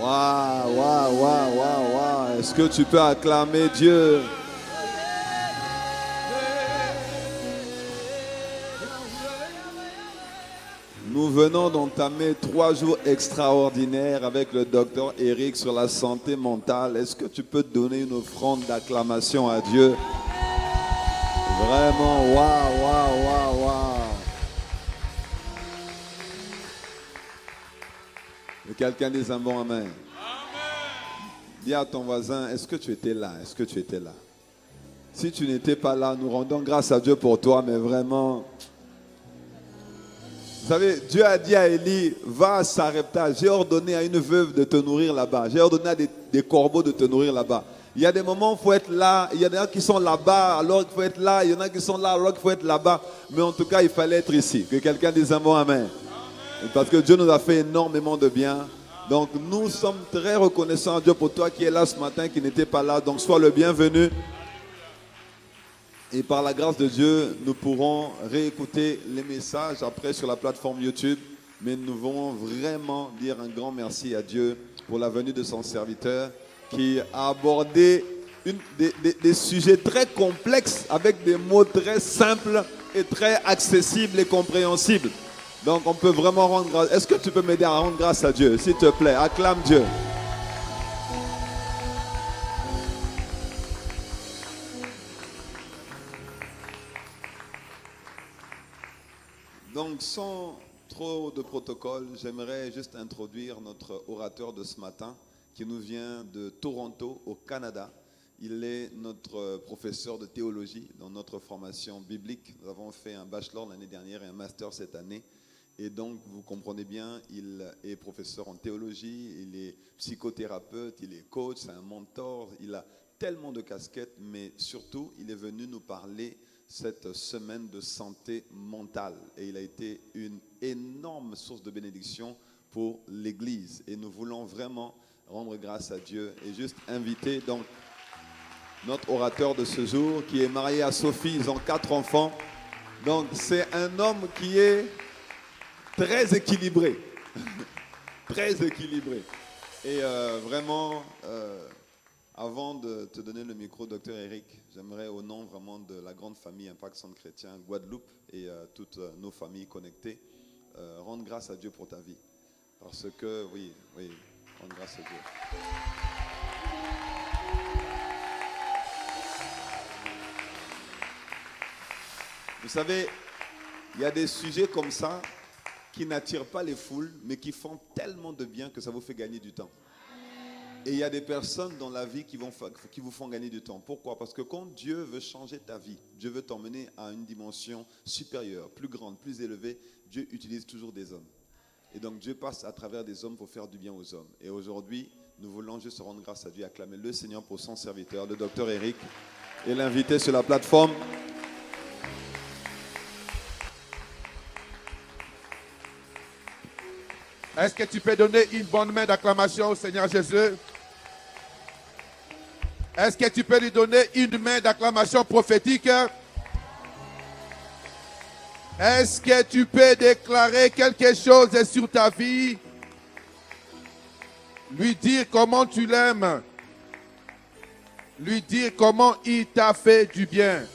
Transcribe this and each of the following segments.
Waouh, waouh, waouh, waouh, waouh. Est-ce que tu peux acclamer Dieu? Nous venons d'entamer 3 jours extraordinaires avec le docteur Eric sur la santé mentale. Est-ce que tu peux donner une offrande d'acclamation à Dieu? Vraiment, waouh, waouh, waouh, waouh. Et quelqu'un dise un bon amen. Dis à ton voisin, est-ce que tu étais là? Est-ce que tu étais là? Si tu n'étais pas là, nous rendons grâce à Dieu pour toi, mais vraiment... Vous savez, Dieu a dit à Élie, va à Sarepta, j'ai ordonné à une veuve de te nourrir là-bas. J'ai ordonné à des corbeaux de te nourrir là-bas. Il y a des moments où il faut être là, il y en a qui sont là-bas alors qu'il faut être là, il y en a qui sont là alors qu'il faut être là-bas. Mais en tout cas, il fallait être ici. Que quelqu'un dise un bon amen. Parce que Dieu nous a fait énormément de bien. Donc nous sommes très reconnaissants à Dieu pour toi qui es là ce matin, qui n'était pas là. Donc sois le bienvenu. Et par la grâce de Dieu, nous pourrons réécouter les messages après sur la plateforme YouTube. Mais nous voulons vraiment dire un grand merci à Dieu pour la venue de son serviteur qui a abordé des sujets très complexes avec des mots très simples et très accessibles et compréhensibles. Donc on peut vraiment rendre grâce. Est-ce que tu peux m'aider à rendre grâce à Dieu? S'il te plaît, acclame Dieu. Donc, sans trop de protocole, j'aimerais juste introduire notre orateur de ce matin qui nous vient de Toronto, au Canada. Il est notre professeur de théologie dans notre formation biblique. Nous avons fait un bachelor l'année dernière et un master cette année. Et donc, vous comprenez bien, il est professeur en théologie, il est psychothérapeute, il est coach, c'est un mentor, il a tellement de casquettes, mais surtout, il est venu nous parler cette semaine de santé mentale. Et il a été une énorme source de bénédiction pour l'Église. Et nous voulons vraiment rendre grâce à Dieu et juste inviter donc notre orateur de ce jour qui est marié à Sophie. Ils ont 4 enfants. Donc c'est un homme qui est très équilibré. Très équilibré. Et vraiment... avant de te donner le micro, docteur Eric, j'aimerais au nom vraiment de la grande famille Impact Centre Chrétien Guadeloupe et toutes nos familles connectées, rendre grâce à Dieu pour ta vie. Parce que, oui, rendre grâce à Dieu. Vous savez, il y a des sujets comme ça qui n'attirent pas les foules, mais qui font tellement de bien que ça vous fait gagner du temps. Et il y a des personnes dans la vie qui vous font gagner du temps. Pourquoi? Parce que quand Dieu veut changer ta vie, Dieu veut t'emmener à une dimension supérieure, plus grande, plus élevée, Dieu utilise toujours des hommes. Et donc Dieu passe à travers des hommes pour faire du bien aux hommes. Et aujourd'hui, nous voulons juste rendre grâce à Dieu, acclamer le Seigneur pour son serviteur, le docteur Eric, et l'inviter sur la plateforme. Est-ce que tu peux donner une bonne main d'acclamation au Seigneur Jésus? Est-ce que tu peux lui donner une main d'acclamation prophétique? Est-ce que tu peux déclarer quelque chose sur ta vie? Lui dire comment tu l'aimes. Lui dire comment il t'a fait du bien.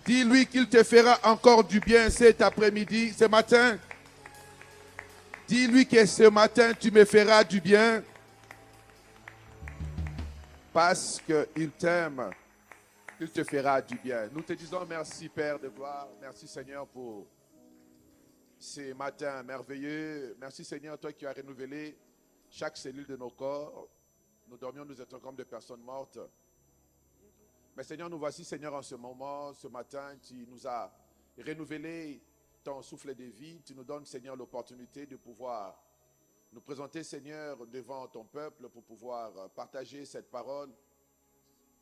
Dis-lui qu'il te fera encore du bien cet après-midi, ce matin. Dis-lui que ce matin, tu me feras du bien. Parce qu'il t'aime, il te fera du bien. Nous te disons merci, Père de gloire. Merci, Seigneur, pour ces matins merveilleux. Merci, Seigneur, toi qui as renouvelé chaque cellule de nos corps. Nous dormions, nous étions comme des personnes mortes. Mais Seigneur, nous voici, Seigneur, en ce moment, ce matin, tu nous as renouvelé ton souffle de vie. Tu nous donnes, Seigneur, l'opportunité de pouvoir nous présenter, Seigneur, devant ton peuple pour pouvoir partager cette parole.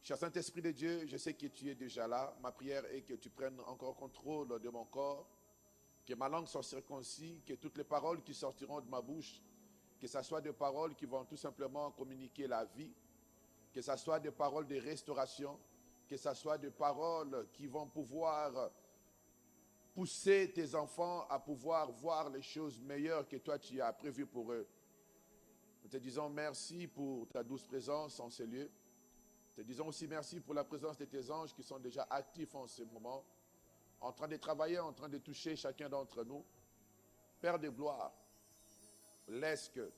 Cher Saint-Esprit de Dieu, je sais que tu es déjà là. Ma prière est que tu prennes encore contrôle de mon corps, que ma langue soit circoncis, que toutes les paroles qui sortiront de ma bouche, que ce soit des paroles qui vont tout simplement communiquer la vie, que ce soit des paroles de restauration, que ce soit des paroles qui vont pouvoir pousser tes enfants à pouvoir voir les choses meilleures que toi tu as prévues pour eux. Nous te disons merci pour ta douce présence en ces lieux. Nous te disons aussi merci pour la présence de tes anges qui sont déjà actifs en ce moment, en train de travailler, en train de toucher chacun d'entre nous. Père de gloire, laisse que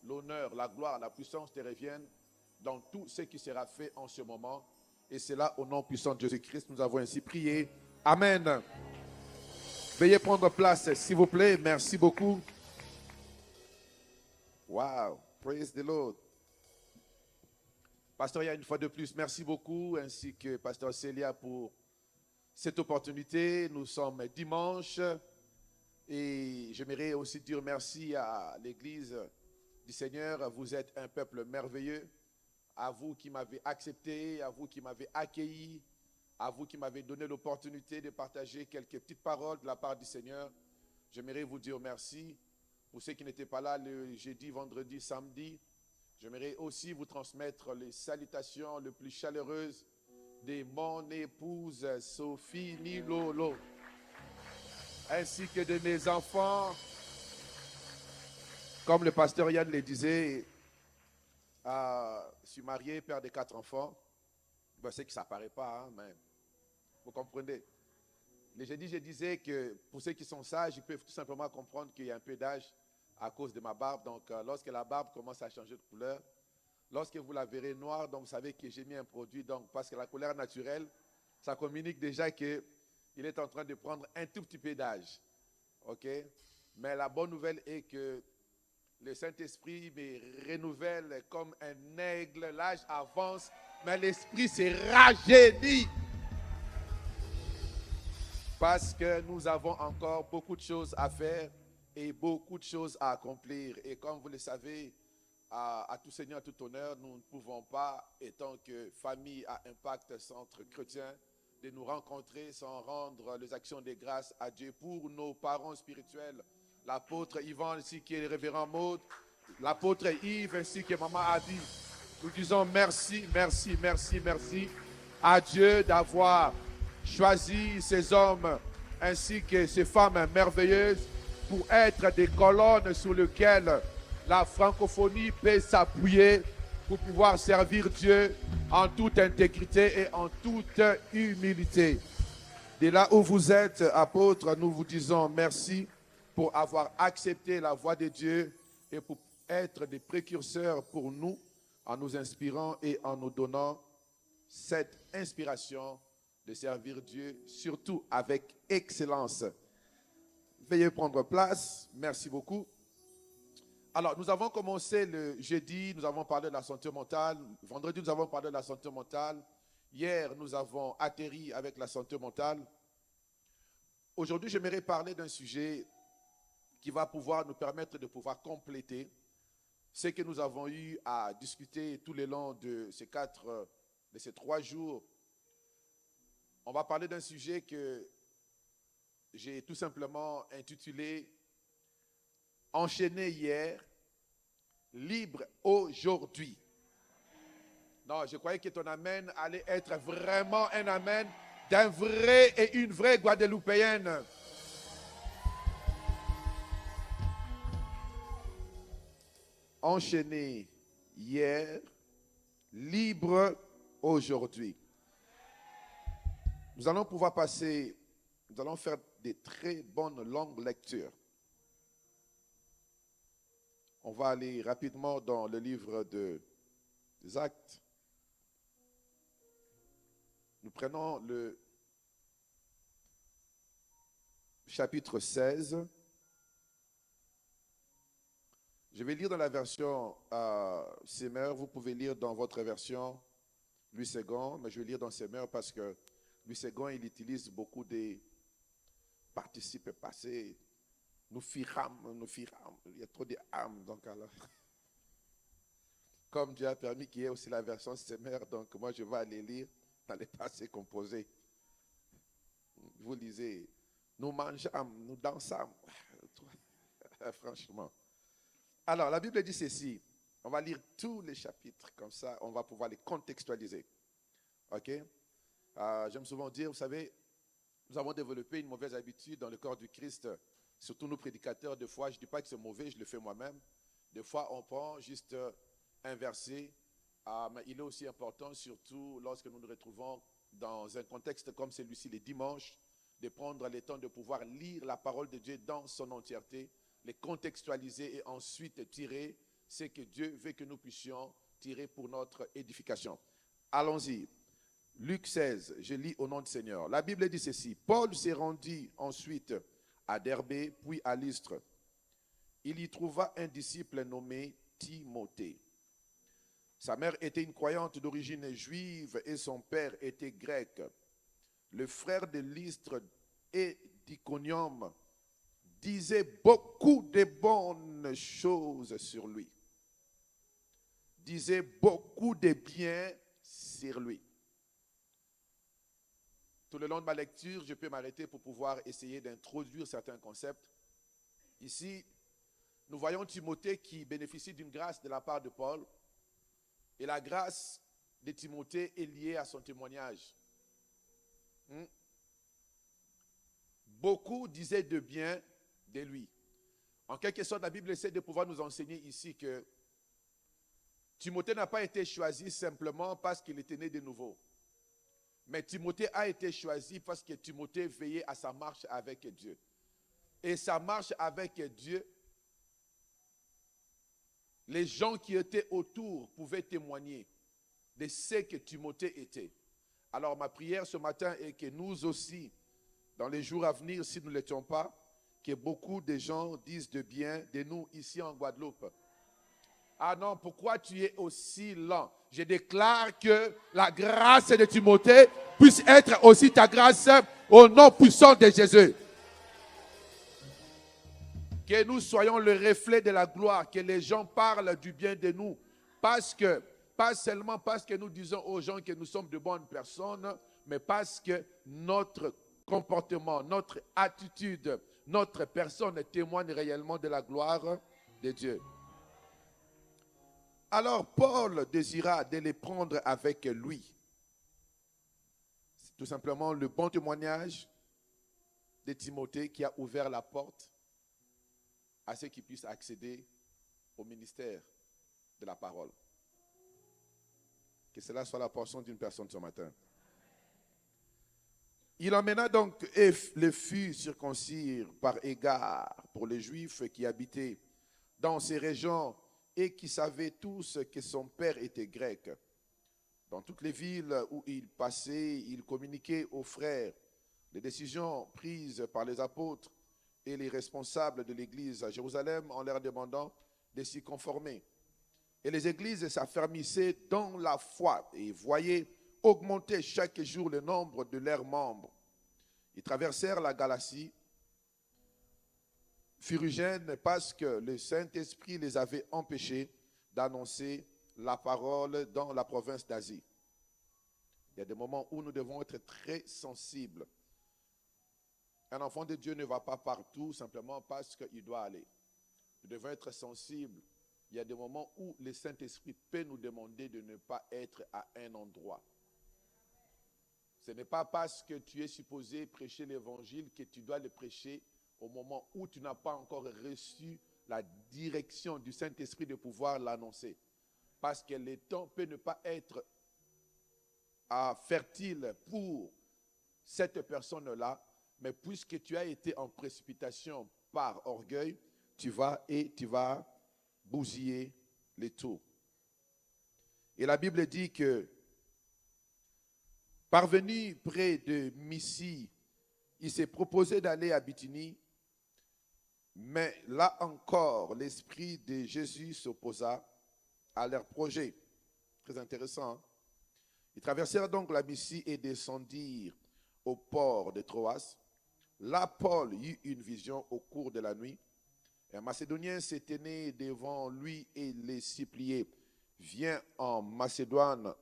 l'honneur, la gloire, la puissance te reviennent dans tout ce qui sera fait en ce moment. Et c'est là, au nom puissant de Jésus-Christ, nous avons ainsi prié. Amen. Veuillez prendre place, s'il vous plaît. Merci beaucoup. Wow. Praise the Lord. Pasteur, il y a une fois de plus, merci beaucoup, ainsi que Pasteur Célia pour cette opportunité. Nous sommes dimanche et j'aimerais aussi dire merci à l'Église du Seigneur. Vous êtes un peuple merveilleux. À vous qui m'avez accepté, à vous qui m'avez accueilli, à vous qui m'avez donné l'opportunité de partager quelques petites paroles de la part du Seigneur. J'aimerais vous dire merci. Pour ceux qui n'étaient pas là le jeudi, vendredi, samedi, j'aimerais aussi vous transmettre les salutations les plus chaleureuses de mon épouse Sophie Milolo, ainsi que de mes enfants. Comme le pasteur Yann le disait, je suis marié, père de 4 enfants. Ben, c'est que ça ne paraît pas, hein, mais vous comprenez. Le jeudi, je disais que pour ceux qui sont sages, ils peuvent tout simplement comprendre qu'il y a un peu d'âge à cause de ma barbe. Donc, lorsque la barbe commence à changer de couleur, lorsque vous la verrez noire, donc vous savez que j'ai mis un produit. Donc, parce que la couleur naturelle, ça communique déjà qu'il est en train de prendre un tout petit peu d'âge. OK? Mais la bonne nouvelle est que le Saint-Esprit me renouvelle comme un aigle. L'âge avance, mais l'esprit s'est rajeuni. Parce que nous avons encore beaucoup de choses à faire et beaucoup de choses à accomplir. Et comme vous le savez, à tout Seigneur, à tout honneur, nous ne pouvons pas, étant que famille à impact centre chrétien, de nous rencontrer sans rendre les actions de grâce à Dieu pour nos parents spirituels. L'apôtre Yvan ainsi que le révérend Maud, l'apôtre Yves ainsi que maman Adi. Nous disons merci, merci, merci, merci à Dieu d'avoir choisi ces hommes ainsi que ces femmes merveilleuses pour être des colonnes sur lesquelles la francophonie peut s'appuyer pour pouvoir servir Dieu en toute intégrité et en toute humilité. De là où vous êtes, apôtres, nous vous disons merci pour avoir accepté la voix de Dieu et pour être des précurseurs pour nous en nous inspirant et en nous donnant cette inspiration de servir Dieu, surtout avec excellence. Veuillez prendre place. Merci beaucoup. Alors, nous avons commencé le jeudi, nous avons parlé de la santé mentale. Vendredi, nous avons parlé de la santé mentale. Hier, nous avons atterri avec la santé mentale. Aujourd'hui, j'aimerais parler d'un sujet qui va pouvoir nous permettre de pouvoir compléter ce que nous avons eu à discuter tout le long de ces 3 jours. On va parler d'un sujet que j'ai tout simplement intitulé « Enchaîné hier, libre aujourd'hui ». Non, je croyais que ton amen allait être vraiment un amen d'un vrai et une vraie Guadeloupéenne. Enchaîné hier, libre aujourd'hui. Nous allons pouvoir passer, nous allons faire des très bonnes longues lectures. On va aller rapidement dans le livre des Actes. Nous prenons le chapitre 16. Je vais lire dans la version Semeur. Vous pouvez lire dans votre version Louis II, mais je vais lire dans Semeur parce que Louis II, il utilise beaucoup de participes passés. Nous firams. Il y a trop de âmes, donc alors. Comme Dieu a permis qu'il y ait aussi la version Semeur, donc moi je vais aller lire dans les passés composés. Vous lisez, nous mangeons, nous dansons. Franchement. Alors, la Bible dit ceci. On va lire tous les chapitres, comme ça, on va pouvoir les contextualiser. OK? J'aime souvent dire, vous savez, nous avons développé une mauvaise habitude dans le corps du Christ, surtout nous prédicateurs de foi. Je ne dis pas que c'est mauvais, je le fais moi-même. Des fois, on prend juste un verset, mais il est aussi important, surtout lorsque nous nous retrouvons dans un contexte comme celui-ci, les dimanches, de prendre le temps de pouvoir lire la parole de Dieu dans son entièreté, les contextualiser et ensuite tirer ce que Dieu veut que nous puissions tirer pour notre édification. Allons-y. Luc 16, je lis au nom du Seigneur. La Bible dit ceci. Paul s'est rendu ensuite à Derbé, puis à Lystre. Il y trouva un disciple nommé Timothée. Sa mère était une croyante d'origine juive et son père était grec. Le frère de Lystre et d'Iconium disait beaucoup de bonnes choses sur lui. Disait beaucoup de bien sur lui. Tout le long de ma lecture, je peux m'arrêter pour pouvoir essayer d'introduire certains concepts. Ici, nous voyons Timothée qui bénéficie d'une grâce de la part de Paul. Et la grâce de Timothée est liée à son témoignage. Beaucoup disaient de bien de lui. En quelque sorte, la Bible essaie de pouvoir nous enseigner ici que Timothée n'a pas été choisi simplement parce qu'il était né de nouveau. Mais Timothée a été choisi parce que Timothée veillait à sa marche avec Dieu. Et sa marche avec Dieu, les gens qui étaient autour pouvaient témoigner de ce que Timothée était. Alors ma prière ce matin est que nous aussi, dans les jours à venir, si nous ne l'étions pas, que beaucoup de gens disent de bien de nous ici en Guadeloupe. Ah non, pourquoi tu es aussi lent? Je déclare que la grâce de Timothée puisse être aussi ta grâce au nom puissant de Jésus. Que nous soyons le reflet de la gloire, que les gens parlent du bien de nous. Pas seulement parce que nous disons aux gens que nous sommes de bonnes personnes, mais parce que notre comportement, notre attitude, notre personne témoigne réellement de la gloire de Dieu. Alors Paul désira de les prendre avec lui. C'est tout simplement le bon témoignage de Timothée qui a ouvert la porte à ceux qui puissent accéder au ministère de la parole. Que cela soit la portion d'une personne ce matin. Il emmena donc et le fit circoncire par égard pour les Juifs qui habitaient dans ces régions et qui savaient tous que son père était grec. Dans toutes les villes où il passait, il communiquait aux frères les décisions prises par les apôtres et les responsables de l'église à Jérusalem en leur demandant de s'y conformer. Et les églises s'affermissaient dans la foi et voyaient augmenter chaque jour le nombre de leurs membres. Ils traversèrent la Galatie, Phrygienne, parce que le Saint-Esprit les avait empêchés d'annoncer la parole dans la province d'Asie. Il y a des moments où nous devons être très sensibles. Un enfant de Dieu ne va pas partout simplement parce qu'il doit aller. Nous devons être sensibles. Il y a des moments où le Saint-Esprit peut nous demander de ne pas être à un endroit. Ce n'est pas parce que tu es supposé prêcher l'évangile que tu dois le prêcher au moment où tu n'as pas encore reçu la direction du Saint-Esprit de pouvoir l'annoncer. Parce que le temps peut ne pas être fertile pour cette personne-là, mais puisque tu as été en précipitation par orgueil, tu vas bousiller les tours. Et la Bible dit que parvenu près de Mysie, il s'est proposé d'aller à Bithynie, mais là encore, l'Esprit de Jésus s'opposa à leur projet. Très intéressant. Hein? Ils traversèrent donc la Mysie et descendirent au port de Troas. Là, Paul eut une vision au cours de la nuit. Un Macédonien s'est tenu devant lui et les suppliait. Viens en Macédoine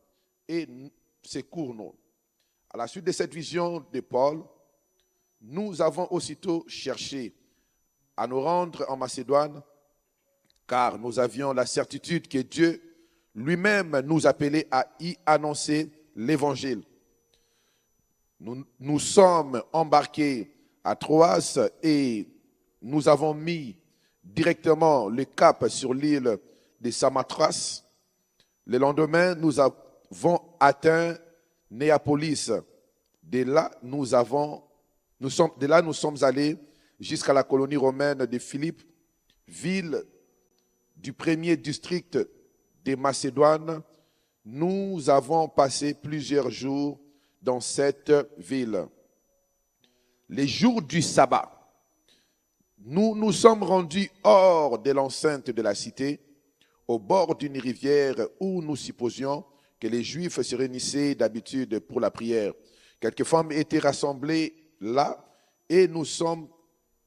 et secours-nous. À la suite de cette vision de Paul, nous avons aussitôt cherché à nous rendre en Macédoine, car nous avions la certitude que Dieu lui-même nous appelait à y annoncer l'évangile. Nous sommes embarqués à Troas et nous avons mis directement le cap sur l'île de Samothrace. Le lendemain, nous avons atteint Néapolis. De là, nous sommes allés jusqu'à la colonie romaine de Philippe, ville du premier district de Macédoine. Nous avons passé plusieurs jours dans cette ville. Les jours du sabbat, nous nous sommes rendus hors de l'enceinte de la cité, au bord d'une rivière où nous supposions que les Juifs se réunissaient d'habitude pour la prière. Quelques femmes étaient rassemblées là et nous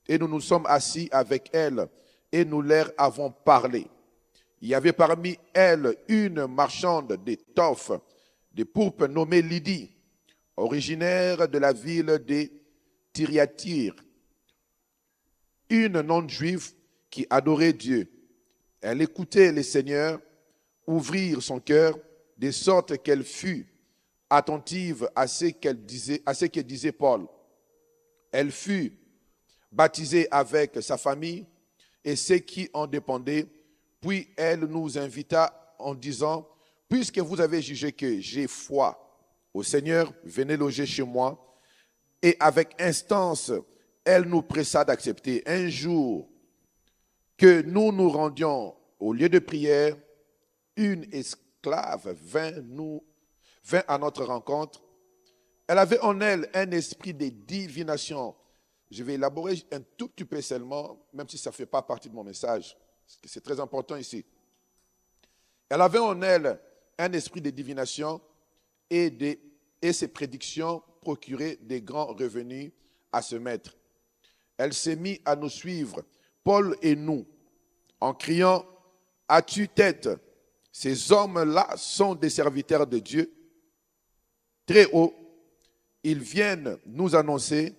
nous sommes assis avec elles et nous leur avons parlé. Il y avait parmi elles une marchande d'étoffes, de pourpre nommée Lydie, originaire de la ville de Thyatire, une non-juive qui adorait Dieu. Elle écoutait le Seigneur ouvrir son cœur de sorte qu'elle fut attentive à ce que disait Paul. Elle fut baptisée avec sa famille et ceux qui en dépendaient. Puis elle nous invita en disant, puisque vous avez jugé que j'ai foi au Seigneur, venez loger chez moi. Et avec instance, elle nous pressa d'accepter. Un jour que nous nous rendions au lieu de prière, une esclave vint à notre rencontre. Elle avait en elle un esprit de divination. Je vais élaborer un tout petit peu seulement, même si ça ne fait pas partie de mon message. C'est très important ici. Elle avait en elle un esprit de divination et ses prédictions procuraient des grands revenus à ce maître. Elle s'est mise à nous suivre, Paul et nous, en criant « As-tu tête? Ces hommes-là sont des serviteurs de Dieu. » Très haut, ils viennent nous annoncer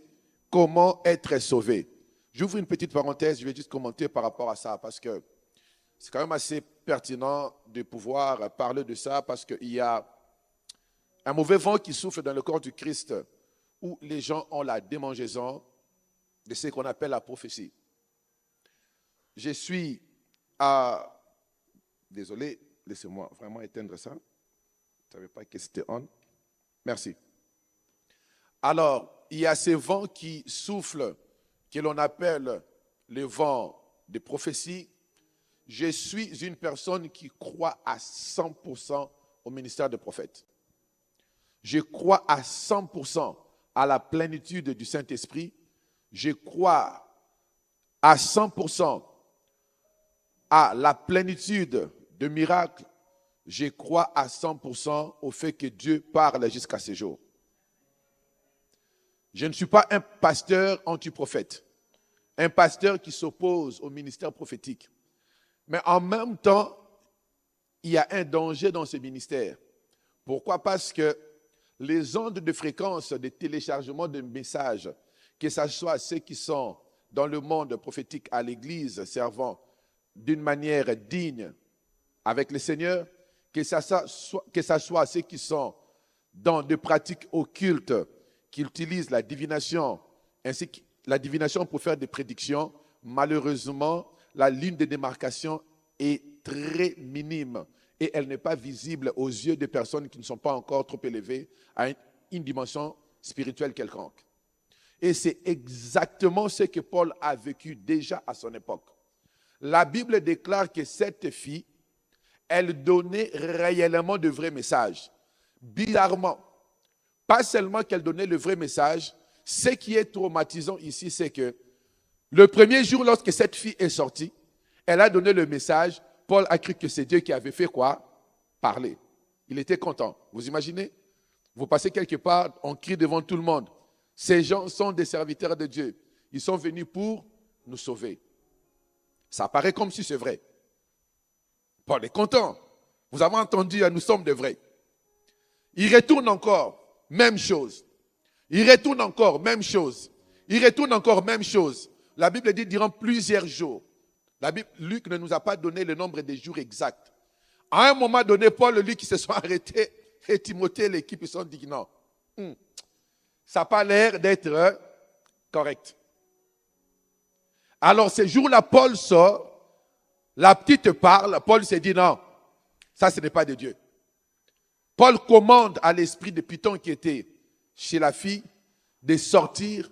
comment être sauvés. J'ouvre une petite parenthèse, je vais juste commenter par rapport à ça, parce que c'est quand même assez pertinent de pouvoir parler de ça, parce qu'il y a un mauvais vent qui souffle dans le corps du Christ, où les gens ont la démangeaison de ce qu'on appelle la prophétie. Je suis à... Désolé, laissez-moi vraiment éteindre ça. Je ne savais pas que c'était on. Merci. Alors, il y a ces vents qui soufflent, que l'on appelle le vent de prophétie. Je suis une personne qui croit à 100% au ministère de prophète. Je crois à 100% à la plénitude du Saint-Esprit. Je crois à 100% à la plénitude de miracles. Je crois à 100% au fait que Dieu parle jusqu'à ce jour. Je ne suis pas un pasteur anti-prophète, un pasteur qui s'oppose au ministère prophétique. Mais en même temps, il y a un danger dans ce ministère. Pourquoi? Parce que les ondes de fréquence de téléchargement de messages, que ce soit ceux qui sont dans le monde prophétique à l'Église, servant d'une manière digne avec le Seigneur, que ce soit ceux qui sont dans des pratiques occultes, qui utilisent la divination, ainsi que la divination pour faire des prédictions, malheureusement, la ligne de démarcation est très minime et elle n'est pas visible aux yeux des personnes qui ne sont pas encore trop élevées à une dimension spirituelle quelconque. Et c'est exactement ce que Paul a vécu déjà à son époque. La Bible déclare que cette fille, elle donnait réellement de vrais messages. Bizarrement, pas seulement qu'elle donnait le vrai message, ce qui est traumatisant ici, c'est que le premier jour, lorsque cette fille est sortie, elle a donné le message, Paul a cru que c'est Dieu qui avait fait quoi? Parler. Il était content. Vous imaginez? Vous passez quelque part, on crie devant tout le monde. Ces gens sont des serviteurs de Dieu. Ils sont venus pour nous sauver. Ça paraît comme si c'est vrai. Paul est content. Vous avez entendu, nous sommes de vrais. Il retourne encore, même chose. Il retourne encore, même chose. Il retourne encore, même chose. La Bible dit durant plusieurs jours. Luc ne nous a pas donné le nombre de jours exacts. À un moment donné, Paul et Luc qui se sont arrêtés et Timothée et l'équipe ils se sont dit non. Ça n'a pas l'air d'être correct. Alors, ce jour-là, Paul sort, la petite parle, Paul s'est dit non, ça ce n'est pas de Dieu. Paul commande à l'esprit de Python qui était chez la fille de sortir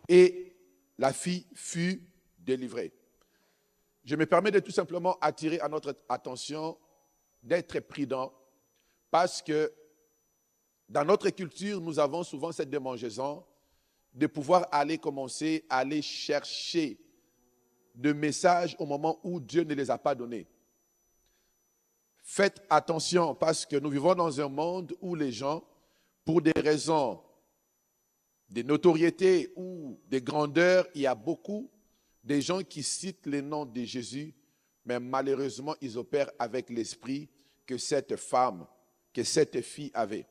et la fille fut délivrée. Je me permets de tout simplement attirer à notre attention d'être prudent parce que dans notre culture, nous avons souvent cette démangeaison de pouvoir commencer à aller chercher de messages au moment où Dieu ne les a pas donnés. Faites attention parce que nous vivons dans un monde où les gens, pour des raisons de notoriété ou de grandeur, il y a beaucoup de gens qui citent les noms de Jésus, mais malheureusement, ils opèrent avec l'esprit que cette femme, que cette fille avait.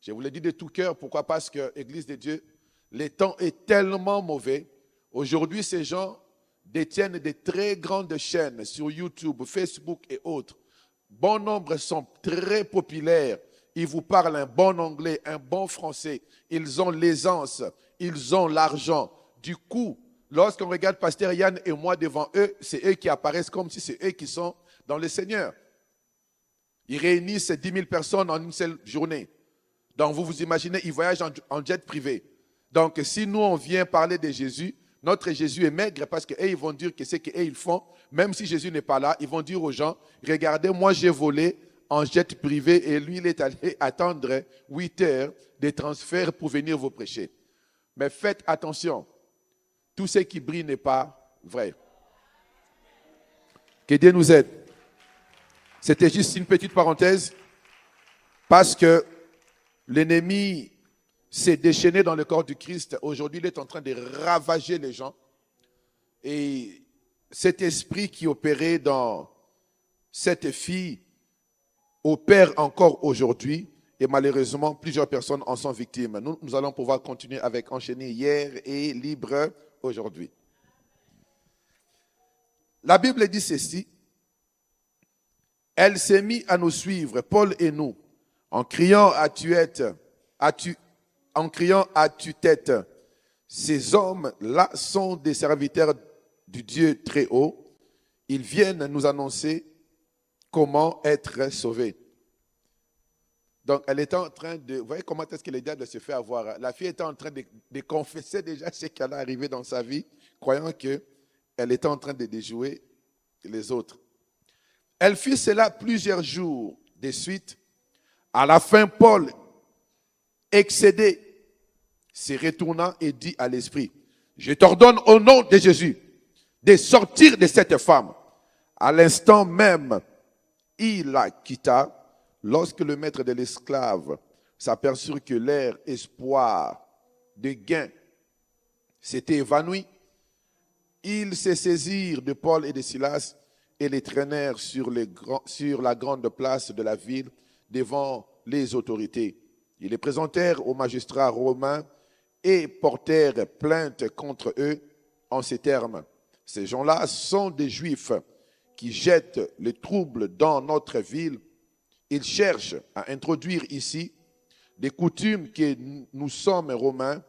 Je vous le dis de tout cœur, pourquoi? Parce que, Église de Dieu, le temps est tellement mauvais. Aujourd'hui, ces gens détiennent de très grandes chaînes sur YouTube, Facebook et autres. Bon nombre sont très populaires. Ils vous parlent un bon anglais, un bon français. Ils ont l'aisance, ils ont l'argent. Du coup, lorsqu'on regarde Pasteur Yann et moi devant eux, c'est eux qui apparaissent comme si c'est eux qui sont dans le Seigneur. Ils réunissent 10 000 personnes en une seule journée. Donc vous vous imaginez, ils voyagent en jet privé. Donc si nous on vient parler de Jésus, notre Jésus est maigre parce qu'eux ils vont dire que c'est qu'eux ils font. Même si Jésus n'est pas là, ils vont dire aux gens, regardez, moi j'ai volé en jet privé et lui il est allé attendre 8 heures de transfert pour venir vous prêcher. Mais faites attention, tout ce qui brille n'est pas vrai. Que Dieu nous aide. C'était juste une petite parenthèse parce que l'ennemi s'est déchaîné dans le corps du Christ. Aujourd'hui, il est en train de ravager les gens. Et cet esprit qui opérait dans cette fille opère encore aujourd'hui. Et malheureusement, plusieurs personnes en sont victimes. Nous allons pouvoir continuer avec enchaîner hier et libre aujourd'hui. La Bible dit ceci. Elle s'est mise à nous suivre, Paul et nous, en criant à tue-tête. Ces hommes-là sont des serviteurs du Dieu très haut. Ils viennent nous annoncer comment être sauvés. Donc, elle était en train de... Vous voyez comment est-ce que le diable se fait avoir? La fille était en train de confesser déjà ce qui allait arriver dans sa vie, croyant qu'elle était en train de déjouer les autres. Elle fit cela plusieurs jours de suite. À la fin, Paul, excédé, se retourna et dit à l'esprit, je t'ordonne au nom de Jésus de sortir de cette femme. À l'instant même, il la quitta. Lorsque le maître de l'esclave s'aperçut que leur espoir de gain s'était évanoui, ils se saisirent de Paul et de Silas et les traînèrent sur la grande place de la ville devant les autorités. Ils les présentèrent aux magistrats romains et portèrent plainte contre eux en ces termes. Ces gens-là sont des Juifs qui jettent le trouble dans notre ville. Ils cherchent à introduire ici des coutumes que nous sommes Romains,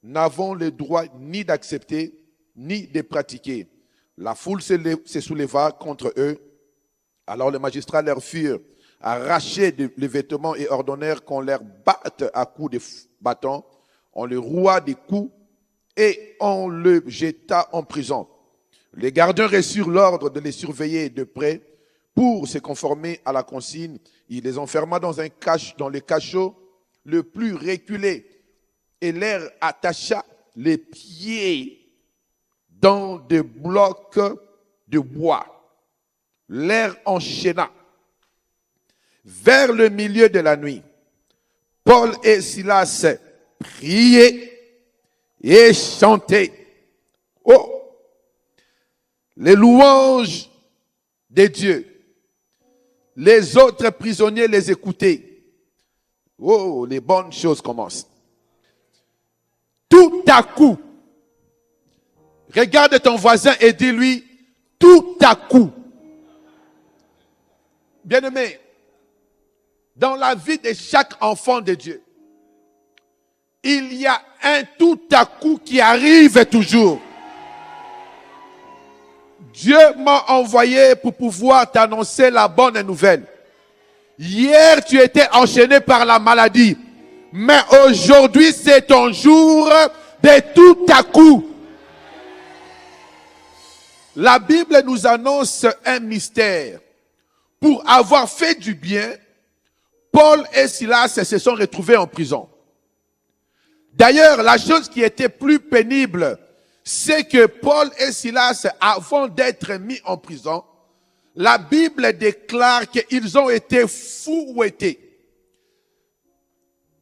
n'avons le droit ni d'accepter ni de pratiquer. La foule se souleva contre eux. Alors les magistrats leur firent arracher les vêtements et ordonnèrent qu'on leur batte à coups de bâton. On le roua des coups et on le jeta en prison. Les gardiens reçurent l'ordre de les surveiller de près pour se conformer à la consigne. Il les enferma dans le cachot le plus reculé et leur attacha les pieds dans des blocs de bois. L'air enchaîna. Vers le milieu de la nuit, Paul et Silas priaient et chantaient. Oh! Les louanges de Dieu. Les autres prisonniers les écoutaient. Oh, les bonnes choses commencent. Tout à coup, regarde ton voisin et dis-lui, tout à coup. Bien-aimé, dans la vie de chaque enfant de Dieu, il y a un tout à coup qui arrive toujours. Dieu m'a envoyé pour pouvoir t'annoncer la bonne nouvelle. Hier, tu étais enchaîné par la maladie. Mais aujourd'hui, c'est ton jour de tout à coup. La Bible nous annonce un mystère. Pour avoir fait du bien, Paul et Silas se sont retrouvés en prison. D'ailleurs, la chose qui était plus pénible, c'est que Paul et Silas, avant d'être mis en prison, la Bible déclare qu'ils ont été fouettés.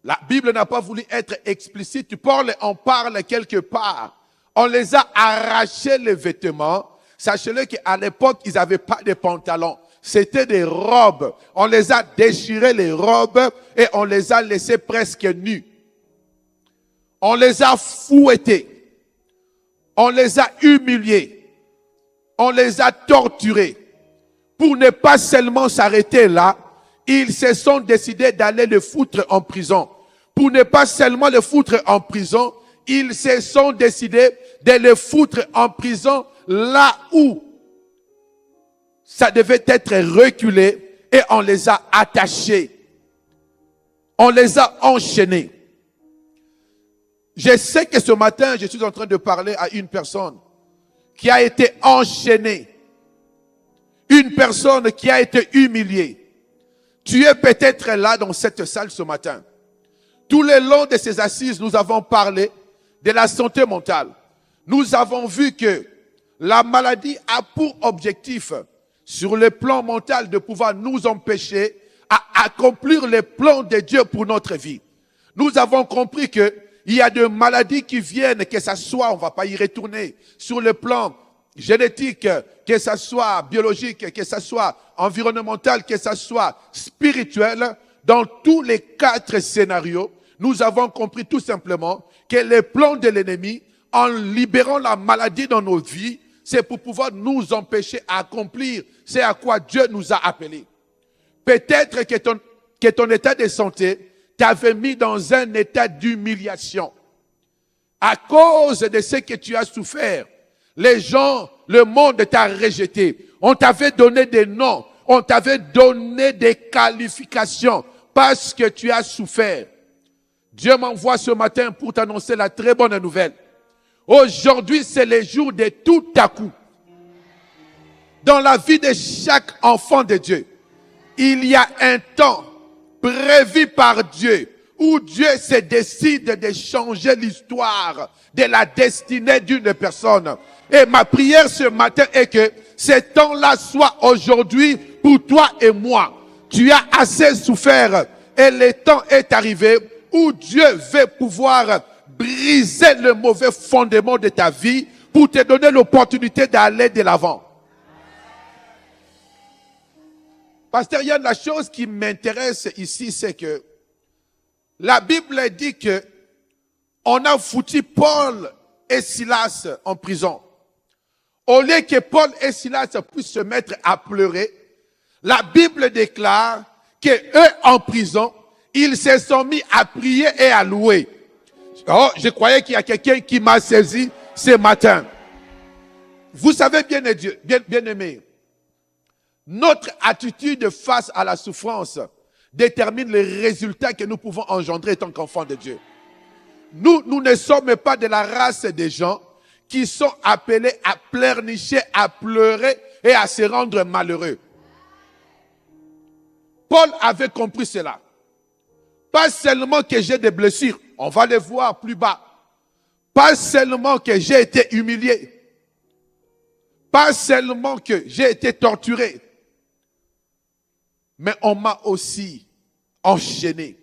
La Bible n'a pas voulu être explicite. Paul en parle quelque part. On les a arraché les vêtements. Sachez-le qu'à l'époque, ils n'avaient pas de pantalons. C'était des robes. On les a déchiré les robes et on les a laissés presque nus. On les a fouettés. On les a humiliés. On les a torturés. Pour ne pas seulement s'arrêter là, ils se sont décidés d'aller le foutre en prison. Pour ne pas seulement le foutre en prison, ils se sont décidés de le foutre en prison là où ça devait être reculé et on les a attachés. On les a enchaînés. Je sais que ce matin, je suis en train de parler à une personne qui a été enchaînée. Une personne qui a été humiliée. Tu es peut-être là dans cette salle ce matin. Tout le long de ces assises, nous avons parlé de la santé mentale. Nous avons vu que la maladie a pour objectif, sur le plan mental, de pouvoir nous empêcher à accomplir les plans de Dieu pour notre vie. Nous avons compris que il y a des maladies qui viennent, que ça soit, on ne va pas y retourner, sur le plan génétique, que ça soit biologique, que ça soit environnemental, que ça soit spirituel. Dans tous les 4 scénarios, nous avons compris tout simplement que les plans de l'ennemi, en libérant la maladie dans nos vies, c'est pour pouvoir nous empêcher à accomplir ce à quoi Dieu nous a appelés. Peut-être que ton état de santé t'avait mis dans un état d'humiliation. À cause de ce que tu as souffert, les gens, le monde t'a rejeté. On t'avait donné des noms, on t'avait donné des qualifications parce que tu as souffert. Dieu m'envoie ce matin pour t'annoncer la très bonne nouvelle. Aujourd'hui, c'est le jour de tout à coup. Dans la vie de chaque enfant de Dieu, il y a un temps prévu par Dieu où Dieu se décide de changer l'histoire de la destinée d'une personne. Et ma prière ce matin est que ce temps-là soit aujourd'hui pour toi et moi. Tu as assez souffert et le temps est arrivé où Dieu veut pouvoir briser le mauvais fondement de ta vie pour te donner l'opportunité d'aller de l'avant. Pasteur Yann, la chose qui m'intéresse ici, c'est que la Bible dit que on a foutu Paul et Silas en prison. Au lieu que Paul et Silas puissent se mettre à pleurer, la Bible déclare que eux en prison, ils se sont mis à prier et à louer. Oh, je croyais qu'il y a quelqu'un qui m'a saisi ce matin. Vous savez bien aimé, notre attitude face à la souffrance détermine les résultats que nous pouvons engendrer en tant qu'enfants de Dieu. Nous ne sommes pas de la race des gens qui sont appelés à pleurnicher, à pleurer et à se rendre malheureux. Paul avait compris cela. Pas seulement que j'ai des blessures, on va les voir plus bas. Pas seulement que j'ai été humilié. Pas seulement que j'ai été torturé. Mais on m'a aussi enchaîné.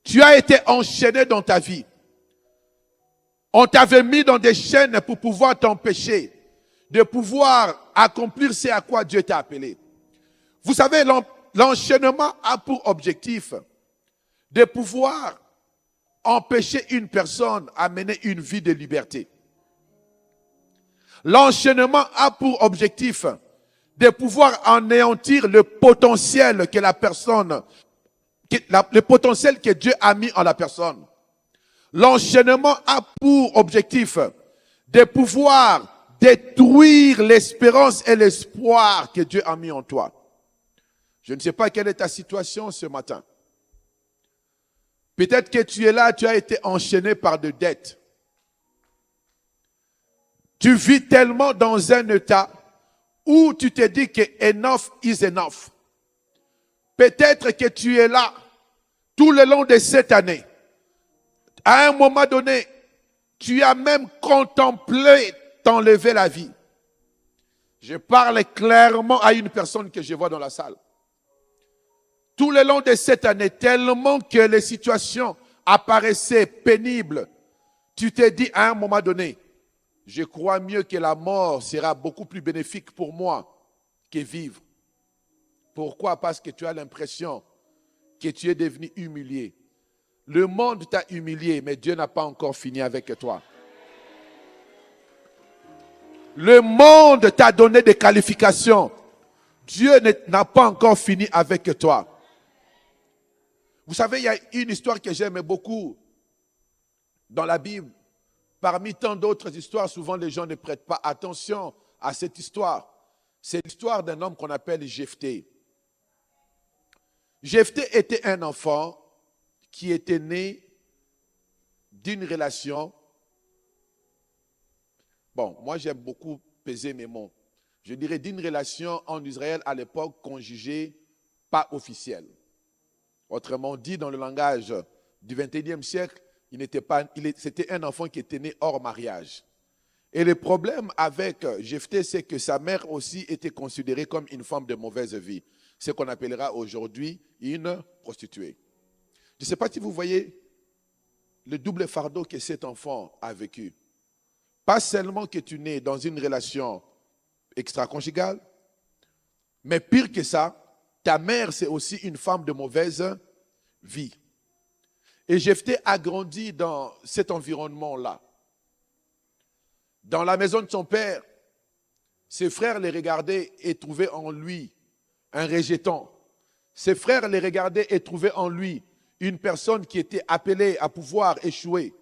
Tu as été enchaîné dans ta vie. On t'avait mis dans des chaînes pour pouvoir t'empêcher de pouvoir accomplir ce à quoi Dieu t'a appelé. Vous savez, l'enchaînement a pour objectif de pouvoir empêcher une personne à mener une vie de liberté. L'enchaînement a pour objectif de pouvoir anéantir le potentiel que la personne, le potentiel que Dieu a mis en la personne. L'enchaînement a pour objectif de pouvoir détruire l'espérance et l'espoir que Dieu a mis en toi. Je ne sais pas quelle est ta situation ce matin. Peut-être que tu es là, tu as été enchaîné par des dettes. Tu vis tellement dans un état où tu te dis que enough is enough. Peut-être que tu es là tout le long de cette année. À un moment donné, tu as même contemplé t'enlever la vie. Je parle clairement à une personne que je vois dans la salle. Tout le long de cette année, tellement que les situations apparaissaient pénibles, tu t'es dit à un moment donné, je crois mieux que la mort sera beaucoup plus bénéfique pour moi que vivre. Pourquoi? Parce que tu as l'impression que tu es devenu humilié. Le monde t'a humilié, mais Dieu n'a pas encore fini avec toi. Le monde t'a donné des qualifications. Dieu n'a pas encore fini avec toi. Vous savez, il y a une histoire que j'aime beaucoup dans la Bible. Parmi tant d'autres histoires, souvent les gens ne prêtent pas attention à cette histoire. C'est l'histoire d'un homme qu'on appelle Jephthé. Jephthé était un enfant qui était né d'une relation. Bon, moi j'aime beaucoup peser mes mots. Je dirais d'une relation en Israël à l'époque qu'on jugeait pas officielle. Autrement dit, dans le langage du XXIe siècle, c'était un enfant qui était né hors mariage. Et le problème avec Jephthé, c'est que sa mère aussi était considérée comme une femme de mauvaise vie. Ce qu'on appellera aujourd'hui une prostituée. Je ne sais pas si vous voyez le double fardeau que cet enfant a vécu. Pas seulement que tu nais dans une relation extra-conjugale, mais pire que ça, ta mère, c'est aussi une femme de mauvaise vie. Et Jephthé a grandi dans cet environnement-là. Dans la maison de son père, ses frères les regardaient et trouvaient en lui un rejeton. Ses frères les regardaient et trouvaient en lui une personne qui était appelée à pouvoir échouer.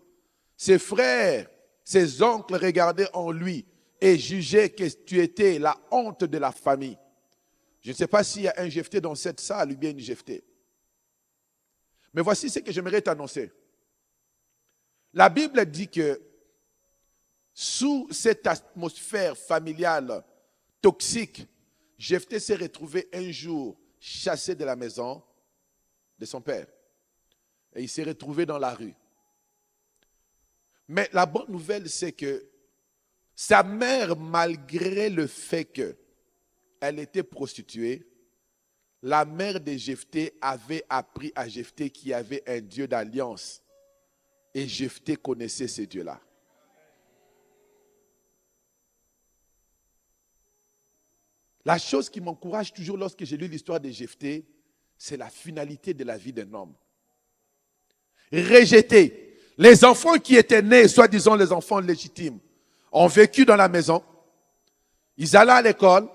Ses frères, ses oncles regardaient en lui et jugeaient que tu étais la honte de la famille. Je ne sais pas s'il y a un Jephthé dans cette salle ou bien une Jephthé. Mais voici ce que j'aimerais t'annoncer. La Bible dit que sous cette atmosphère familiale toxique, Jephthé s'est retrouvé un jour chassé de la maison de son père. Et il s'est retrouvé dans la rue. Mais la bonne nouvelle, c'est que sa mère, malgré le fait qu'elle était prostituée, la mère de Jephthé avait appris à Jephthé qu'il y avait un Dieu d'alliance. Et Jephthé connaissait ce Dieu-là. La chose qui m'encourage toujours lorsque j'ai lu l'histoire de Jephthé, c'est la finalité de la vie d'un homme. Rejeté. Les enfants qui étaient nés, soi-disant les enfants légitimes, ont vécu dans la maison. Ils allaient à l'école,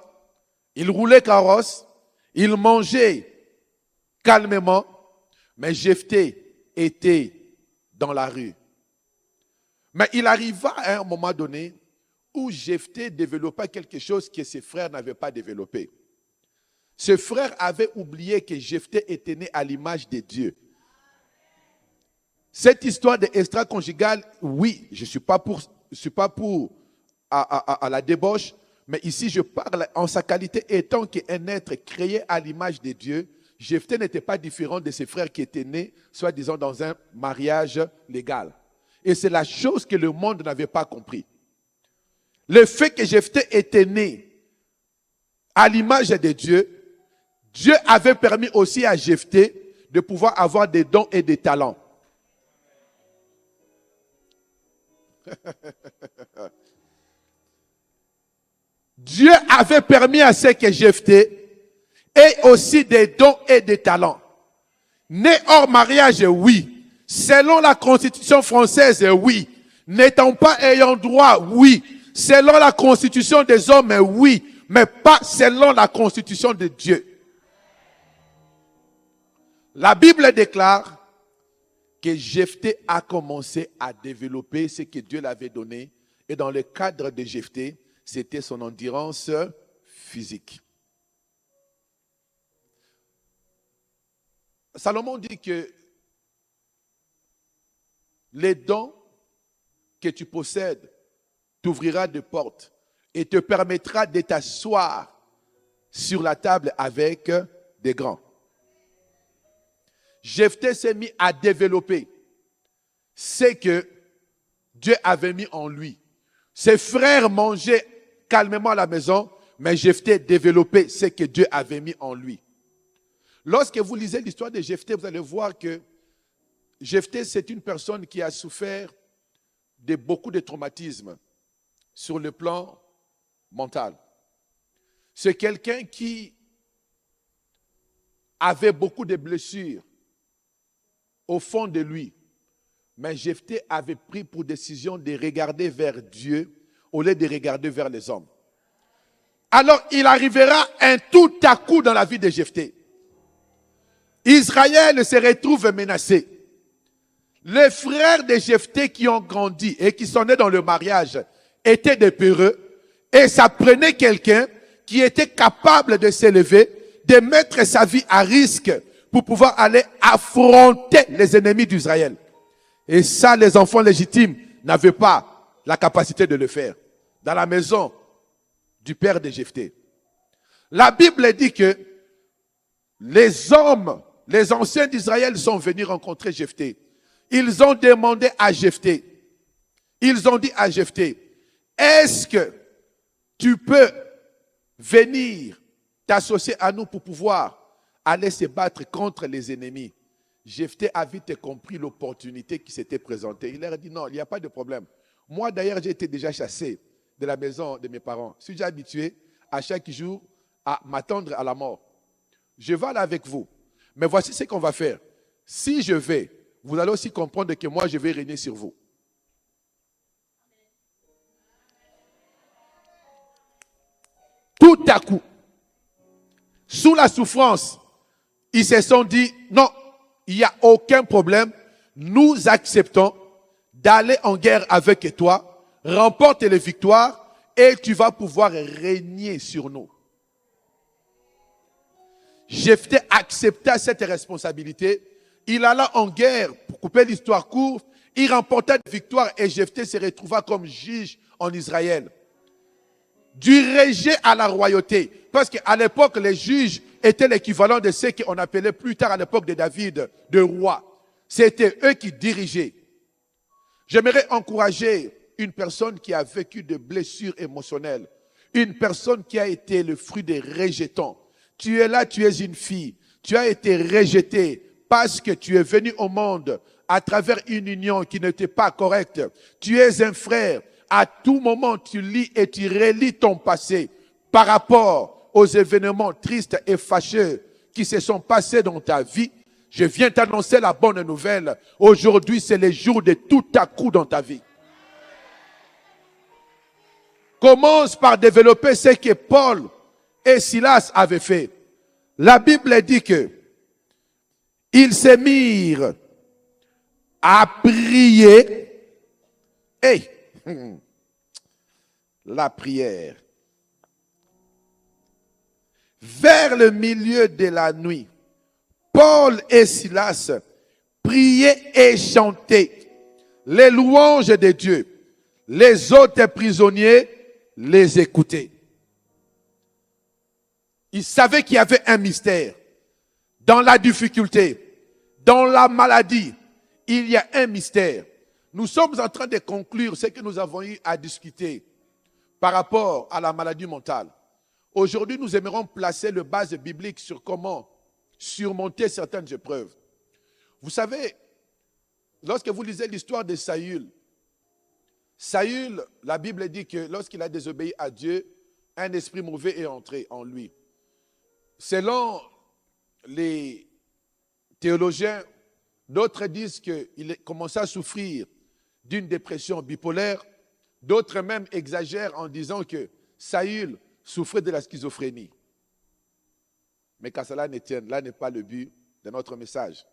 ils roulaient carrosse, ils mangeaient calmement, mais Jephthé était dans la rue. Mais il arriva à un moment donné où Jephthé développa quelque chose que ses frères n'avaient pas développé. Ses frères avaient oublié que Jephthé était né à l'image de Dieu. Cette histoire d'extra-conjugale, oui, je ne suis pas pour à la débauche, mais ici je parle en sa qualité étant qu'un être créé à l'image de Dieu. Jephthé n'était pas différent de ses frères qui étaient nés, soi-disant dans un mariage légal. Et c'est la chose que le monde n'avait pas compris. Le fait que Jephthé était né à l'image de Dieu, Dieu avait permis aussi à Jephthé de pouvoir avoir des dons et des talents. Dieu avait permis à ce que Jephthé ait aussi des dons et des talents. Né hors mariage, oui. Selon la constitution française, oui. N'étant pas ayant droit, oui. Selon la constitution des hommes, oui. Mais pas selon la constitution de Dieu. La Bible déclare que Jephthé a commencé à développer ce que Dieu l'avait donné. Et dans le cadre de Jephthé, c'était son endurance physique. Salomon dit que les dons que tu possèdes t'ouvrira des portes et te permettra de t'asseoir sur la table avec des grands. Jephthé s'est mis à développer ce que Dieu avait mis en lui. Ses frères mangeaient calmement à la maison, mais Jephthé développait ce que Dieu avait mis en lui. Lorsque vous lisez l'histoire de Jephthé, vous allez voir que Jephthé, c'est une personne qui a souffert de beaucoup de traumatismes sur le plan mental. C'est quelqu'un qui avait beaucoup de blessures au fond de lui. Mais Jephthé avait pris pour décision de regarder vers Dieu au lieu de regarder vers les hommes. Alors, il arrivera un tout à coup dans la vie de Jephthé. Israël se retrouve menacé. Les frères de Jephthé qui ont grandi et qui sont nés dans le mariage étaient des peureux. Et ça prenait quelqu'un qui était capable de s'élever, de mettre sa vie à risque pour pouvoir aller affronter les ennemis d'Israël. Et ça, les enfants légitimes n'avaient pas la capacité de le faire. Dans la maison du père de Jephthé. La Bible dit que les hommes, les anciens d'Israël sont venus rencontrer Jephthé. Ils ont demandé à Jephthé, ils ont dit à Jephthé, est-ce que tu peux venir t'associer à nous pour pouvoir aller se battre contre les ennemis? Jephthé a vite compris l'opportunité qui s'était présentée. Il leur a dit non, il n'y a pas de problème. Moi d'ailleurs, j'ai été déjà chassé de la maison de mes parents. Je suis déjà habitué à chaque jour à m'attendre à la mort. Je vais aller avec vous. Mais voici ce qu'on va faire. Si je vais, vous allez aussi comprendre que moi, je vais régner sur vous. Tout à coup, sous la souffrance, ils se sont dit, non, il n'y a aucun problème. Nous acceptons d'aller en guerre avec toi, remporte les victoires et tu vas pouvoir régner sur nous. Jephthé accepta cette responsabilité. Il alla en guerre, pour couper l'histoire courte, il remporta des victoires et Jephthé se retrouva comme juge en Israël. Du rejet à la royauté. Parce qu'à l'époque, les juges étaient l'équivalent de ceux qu'on appelait plus tard à l'époque de David, de rois. C'était eux qui dirigeaient. J'aimerais encourager une personne qui a vécu de blessures émotionnelles. Une personne qui a été le fruit des rejetons. Tu es là, tu es une fille. Tu as été rejetée parce que tu es venu au monde à travers une union qui n'était pas correcte. Tu es un frère. À tout moment, tu lis et tu relis ton passé par rapport aux événements tristes et fâcheux qui se sont passés dans ta vie. Je viens t'annoncer la bonne nouvelle. Aujourd'hui, c'est le jour de tout à coup dans ta vie. Commence par développer ce que Paul et Silas avaient fait. La Bible dit que ils se mirent à prier. Hey, la prière. Vers le milieu de la nuit, Paul et Silas priaient et chantaient les louanges de Dieu. Les autres prisonniers les écoutaient. Ils savaient qu'il y avait un mystère. Dans la difficulté, dans la maladie, il y a un mystère. Nous sommes en train de conclure ce que nous avons eu à discuter par rapport à la maladie mentale. Aujourd'hui, nous aimerons placer le base biblique sur comment surmonter certaines épreuves. Vous savez, lorsque vous lisez l'histoire de Saül, la Bible dit que lorsqu'il a désobéi à Dieu, un esprit mauvais est entré en lui. Selon les théologiens, d'autres disent qu'il commençait à souffrir d'une dépression bipolaire. D'autres même exagèrent en disant que Saül souffrait de la schizophrénie. Mais qu'à cela ne tienne, là n'est pas le but de notre message.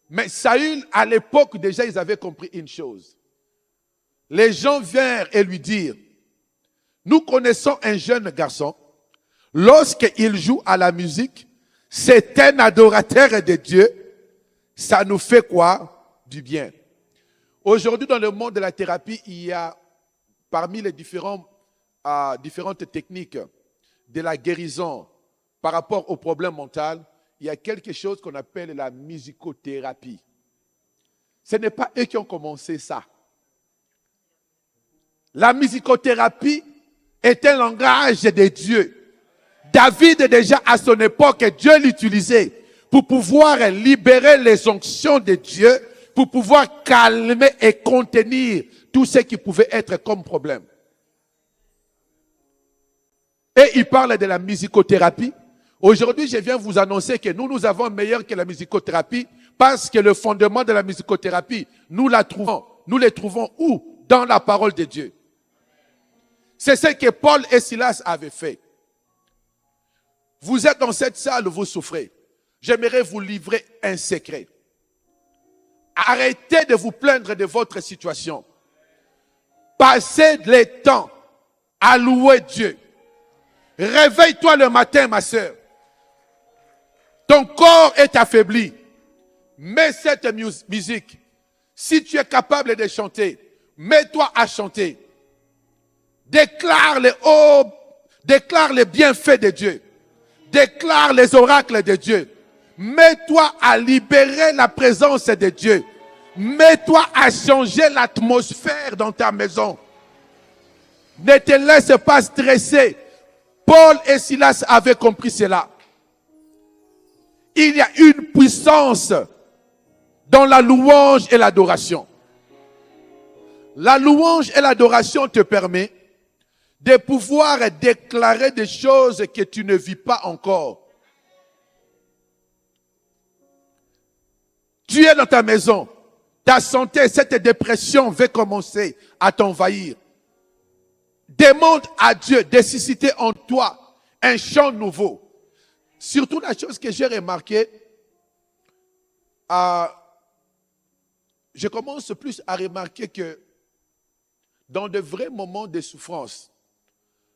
Mais Saül, à l'époque déjà, ils avaient compris une chose. Les gens vinrent et lui dirent, Nous connaissons un jeune garçon, lorsqu'il joue à la musique, c'est un adorateur de Dieu. Ça nous fait quoi? Du bien. Aujourd'hui, dans le monde de la thérapie, il y a parmi les différentes techniques de la guérison par rapport au problème mental, il y a quelque chose qu'on appelle la musicothérapie. Ce n'est pas eux qui ont commencé ça. La musicothérapie est un langage de Dieu. David, déjà à son époque, Dieu l'utilisait pour pouvoir libérer les onctions de Dieu, pour pouvoir calmer et contenir tout ce qui pouvait être comme problème. Et il parle de la musicothérapie. Aujourd'hui, je viens vous annoncer que nous avons meilleur que la musicothérapie parce que le fondement de la musicothérapie, nous les trouvons où? Dans la parole de Dieu. C'est ce que Paul et Silas avaient fait. Vous êtes dans cette salle, vous souffrez. J'aimerais vous livrer un secret. Arrêtez de vous plaindre de votre situation. Passez le temps à louer Dieu. Réveille-toi le matin, ma sœur. Ton corps est affaibli. Mets cette musique. Si tu es capable de chanter, mets-toi à chanter. Déclare les bienfaits de Dieu. Déclare les oracles de Dieu. Mets-toi à libérer la présence de Dieu. Mets-toi à changer l'atmosphère dans ta maison. Ne te laisse pas stresser. Paul et Silas avaient compris cela. Il y a une puissance dans la louange et l'adoration. La louange et l'adoration te permet de pouvoir déclarer des choses que tu ne vis pas encore. Tu es dans ta maison, ta santé, cette dépression va commencer à t'envahir. Demande à Dieu de susciter en toi un chant nouveau. Surtout la chose que j'ai remarqué, je commence plus à remarquer que dans de vrais moments de souffrance,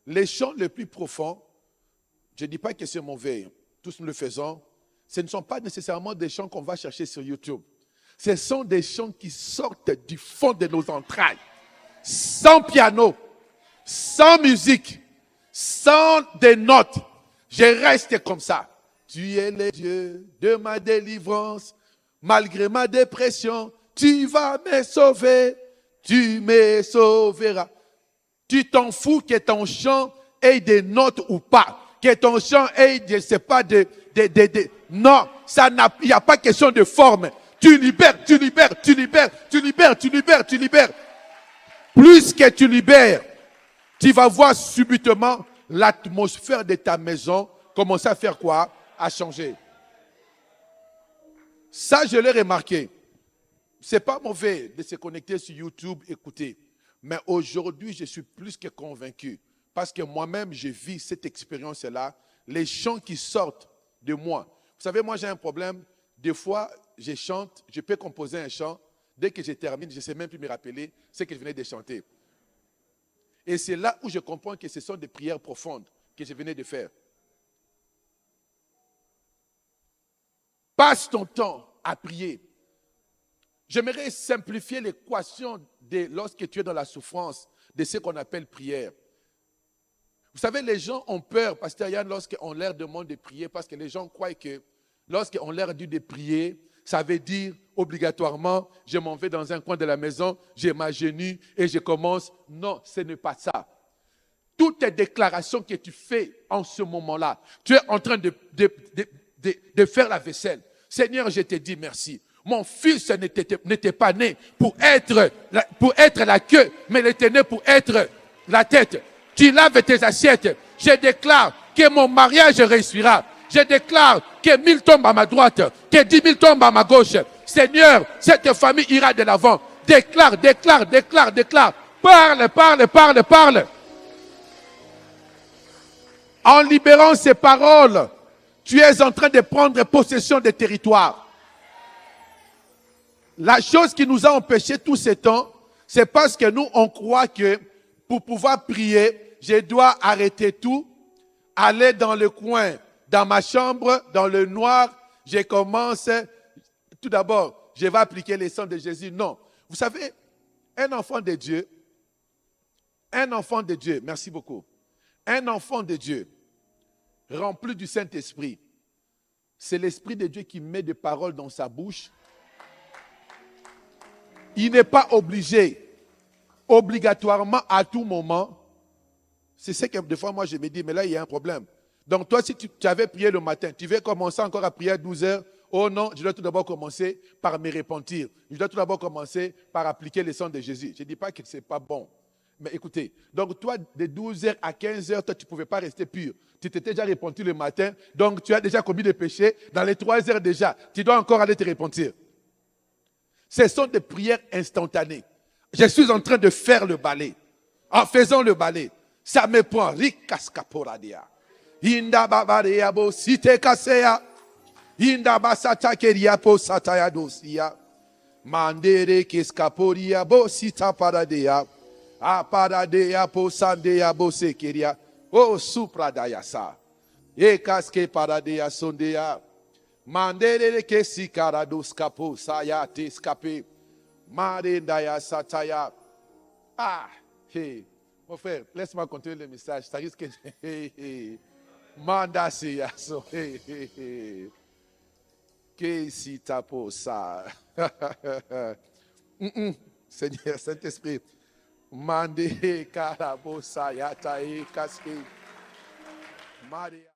les chants les plus profonds, je ne dis pas que c'est mauvais, tous nous le faisons, ce ne sont pas nécessairement des chants qu'on va chercher sur YouTube. Ce sont des chants qui sortent du fond de nos entrailles, sans piano, sans musique, sans des notes. Je reste comme ça. Tu es le Dieu de ma délivrance, malgré ma dépression, tu vas me sauver, tu me sauveras. Tu t'en fous que ton chant ait des notes ou pas, que ton chant ait, je ne sais pas, non, il n'y a pas question de forme. Tu libères, tu libères, tu libères, tu libères, tu libères, tu libères. Plus que tu libères, tu vas voir subitement l'atmosphère de ta maison commencer à faire quoi? À changer. Ça, je l'ai remarqué. C'est pas mauvais de se connecter sur YouTube, écouter. Mais aujourd'hui, je suis plus que convaincu. Parce que moi-même, je vis cette expérience-là. Les chants qui sortent de moi. Vous savez, moi, j'ai un problème. Des fois, je chante, je peux composer un chant. Dès que je termine, je ne sais même plus me rappeler ce que je venais de chanter. Et c'est là où je comprends que ce sont des prières profondes que je venais de faire. Passe ton temps à prier. J'aimerais simplifier l'équation de lorsque tu es dans la souffrance de ce qu'on appelle prière. Vous savez, les gens ont peur, Pasteur Yann, lorsqu'on leur demande de prier, parce que les gens croient que lorsqu'on leur dit de prier, ça veut dire obligatoirement, je m'en vais dans un coin de la maison, je m'agenouille et je commence. Non, ce n'est pas ça. Toutes les déclarations que tu fais en ce moment-là, tu es en train de faire la vaisselle. Seigneur, je te dis merci. Mon fils n'était pas né pour être la queue, mais il était né pour être la tête. Tu laves tes assiettes. Je déclare que mon mariage réussira. Je déclare que 1000 tombent à ma droite, que 10 000 tombent à ma gauche. Seigneur, cette famille ira de l'avant. Déclare, déclare, déclare, déclare. Parle, parle, parle, parle. En libérant ces paroles, tu es en train de prendre possession des territoires. La chose qui nous a empêchés tout ce temps, c'est parce que nous, on croit que pour pouvoir prier, je dois arrêter tout, aller dans le coin, dans ma chambre, dans le noir, je commence, tout d'abord, je vais appliquer les sons de Jésus. Non. Vous savez, un enfant de Dieu, merci beaucoup, un enfant de Dieu, rempli du Saint-Esprit, c'est l'Esprit de Dieu qui met des paroles dans sa bouche. Il n'est pas obligé, obligatoirement, à tout moment. C'est ce que des fois, moi, je me dis, mais là, il y a un problème. Donc, toi, si tu avais prié le matin, tu veux commencer encore à prier à 12 heures. Oh non, je dois tout d'abord commencer par me repentir. Je dois tout d'abord commencer par appliquer les sons de Jésus. Je ne dis pas que ce n'est pas bon. Mais écoutez, donc toi, de 12h à 15h, toi, tu ne pouvais pas rester pur. Tu t'étais déjà repenti le matin, donc tu as déjà commis des péchés. Dans les 3 heures déjà, tu dois encore aller te repentir. Ce sont des prières instantanées. Je suis en train de faire le balai. En faisant le balai, ça me prend. Rikaskaporadia. Inda babaria bo site kasea. Inda basata keria po sataya dosia. Mandere keskaporia bo sita paradea. Aparadea po sandea bo sekeria. Oh supradayasa. E kaske paradea sondea. Mandere kesikara doskapo saya te skape. Marendaya sataya. Ah, hey. Mon frère, laisse-moi continuer le message. Ça risque de... Manda siya so. Que si tapo ça. Seigneur, Saint-Esprit. Mande karabo saya tae kaske. Maria.